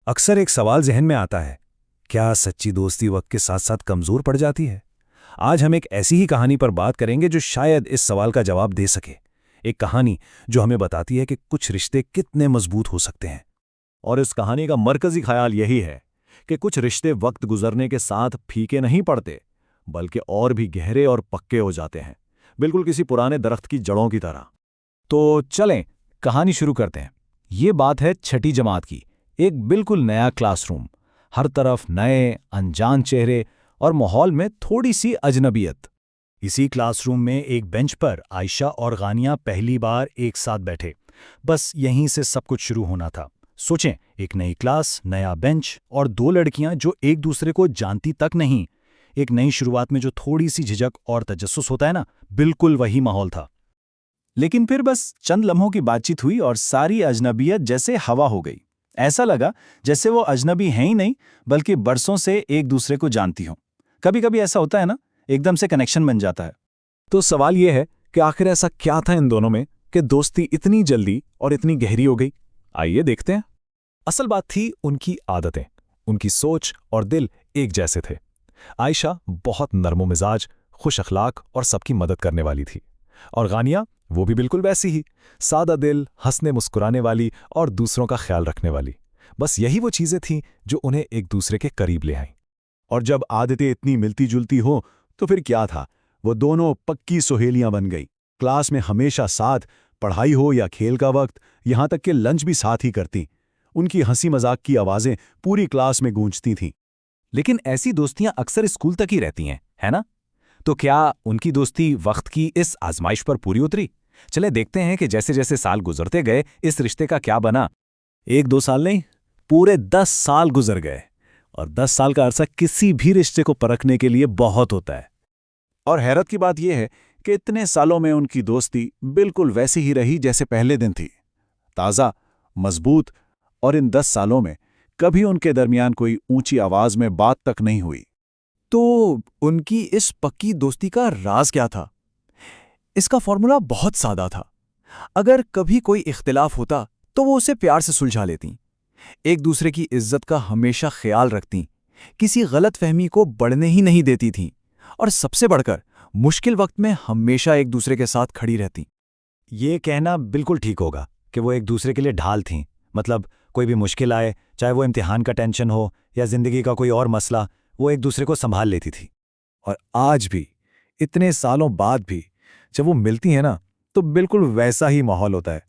अक्सर एक सवाल जहन में आता है, क्या सच्ची दोस्ती वक्त के साथ साथ कमज़ोर पड़ जाती है? आज हम एक ऐसी ही कहानी पर बात करेंगे जो शायद इस सवाल का जवाब दे सके। एक कहानी जो हमें बताती है कि कुछ रिश्ते कितने मजबूत हो सकते हैं। और इस कहानी का मरकजी ख्याल यही है कि कुछ रिश्ते वक्त गुजरने के साथ फीके नहीं पड़ते, बल्कि और भी गहरे और पक्के हो जाते हैं, बिल्कुल किसी पुराने दरख्त की जड़ों की तरह। तो चलें कहानी शुरू करते हैं। ये बात है छठी जमात की। एक बिल्कुल नया क्लासरूम, हर तरफ नए अनजान चेहरे और माहौल में थोड़ी सी अजनबियत। इसी क्लासरूम में एक बेंच पर आयशा और गानिया पहली बार एक साथ बैठे। बस यहीं से सब कुछ शुरू होना था। सोचें, एक नई क्लास, नया बेंच और दो लड़कियां जो एक दूसरे को जानती तक नहीं। एक नई शुरुआत में जो थोड़ी सी झिझक और तजस्सुस होता है ना, बिल्कुल वही माहौल था। लेकिन फिर बस चंद लम्हों की बातचीत हुई और सारी अजनबियत जैसे हवा हो गई। ऐसा लगा जैसे वो अजनबी हैं ही नहीं, बल्कि बरसों से एक दूसरे को जानती हों। कभी कभी ऐसा होता है ना, एकदम से कनेक्शन बन जाता है। तो सवाल ये है कि आखिर ऐसा क्या था इन दोनों में कि दोस्ती इतनी जल्दी और इतनी गहरी हो गई? आइए देखते हैं। असल बात थी उनकी आदतें। उनकी सोच और दिल एक जैसे थे। आयशा बहुत नर्मो-मिजाज, खुश अखलाक और सबकी मदद करने वाली थी। और गानिया, वो भी बिल्कुल वैसी ही, सादा दिल, हंसने मुस्कुराने वाली और दूसरों का ख्याल रखने वाली। बस यही वो चीज़ें थीं जो उन्हें एक दूसरे के करीब ले आईं। और जब आदतें इतनी मिलती जुलती हों तो फिर क्या था, वो दोनों पक्की सहेलियां बन गई। क्लास में हमेशा साथ, पढ़ाई हो या खेल का वक्त, यहाँ तक कि लंच भी साथ ही करती। उनकी हंसी मजाक की आवाज़ें पूरी क्लास में गूंजती थीं। लेकिन ऐसी दोस्तियां अक्सर स्कूल तक ही रहती हैं, है ना? तो क्या उनकी दोस्ती वक्त की इस आजमाइश पर पूरी उतरी? चले देखते हैं कि जैसे जैसे साल गुजरते गए इस रिश्ते का क्या बना। 1-2 साल नहीं, पूरे 10 साल गुजर गए। और 10 साल का अरसा किसी भी रिश्ते को परखने के लिए बहुत होता है। और हैरत की बात यह है कि इतने सालों में उनकी दोस्ती बिल्कुल वैसी ही रही जैसे पहले दिन थी। ताज़ा, मजबूत। और इन 10 सालों में कभी उनके दरमियान कोई ऊंची आवाज में बात तक नहीं हुई। तो उनकी इस पक्की दोस्ती का राज क्या था? इसका फॉर्मूला बहुत सादा था। अगर कभी कोई इख्तिलाफ होता तो वो उसे प्यार से सुलझा लेती, एक दूसरे की इज्जत का हमेशा ख्याल रखती, किसी गलतफहमी को बढ़ने ही नहीं देती थीं, और सबसे बढ़कर मुश्किल वक्त में हमेशा एक दूसरे के साथ खड़ी रहती। ये कहना बिल्कुल ठीक होगा कि वो एक दूसरे के लिए ढाल थीं। मतलब कोई भी मुश्किल आए, चाहे वो इम्तिहान का टेंशन हो या जिंदगी का कोई और मसला, वो एक दूसरे को संभाल लेती थी। और आज भी, इतने सालों बाद भी, जब वो मिलती हैं ना, तो बिल्कुल वैसा ही माहौल होता है।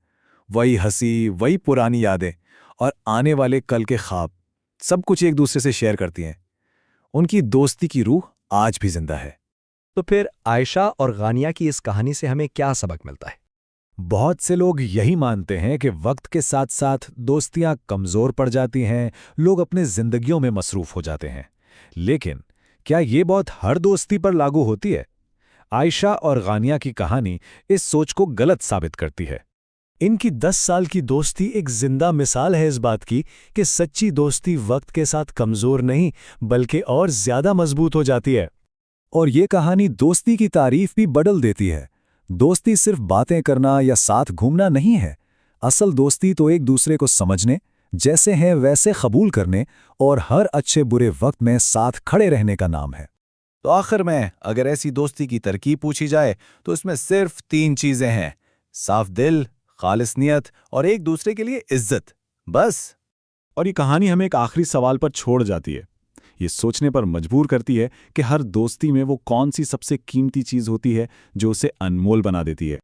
वही हंसी, वही पुरानी यादें और आने वाले कल के ख्वाब, सब कुछ एक दूसरे से शेयर करती हैं। उनकी दोस्ती की रूह आज भी जिंदा है। तो फिर आयशा और गानिया की इस कहानी से हमें क्या सबक मिलता है? बहुत से लोग यही मानते हैं कि वक्त के साथ साथ दोस्तियां कमज़ोर पड़ जाती हैं, लोग अपने जिंदगियों में मसरूफ हो जाते हैं। लेकिन क्या ये बात हर दोस्ती पर लागू होती है? आयशा और गानिया की कहानी इस सोच को गलत साबित करती है। इनकी 10 साल की दोस्ती एक जिंदा मिसाल है इस बात की कि सच्ची दोस्ती वक्त के साथ कमज़ोर नहीं, बल्कि और ज़्यादा मजबूत हो जाती है। और ये कहानी दोस्ती की तारीफ भी बदल देती है। दोस्ती सिर्फ बातें करना या साथ घूमना नहीं है। असल दोस्ती तो एक दूसरे को समझने, जैसे हैं वैसे कबूल करने और हर अच्छे बुरे वक्त में साथ खड़े रहने का नाम है। तो आखिर में अगर ऐसी दोस्ती की तरकीब पूछी जाए तो इसमें सिर्फ 3 चीजें हैं: साफ दिल, खालिस नियत और एक दूसरे के लिए इज्जत, बस। और ये कहानी हमें एक आखिरी सवाल पर छोड़ जाती है। ये सोचने पर मजबूर करती है कि हर दोस्ती में वो कौन सी सबसे कीमती चीज होती है जो उसे अनमोल बना देती है।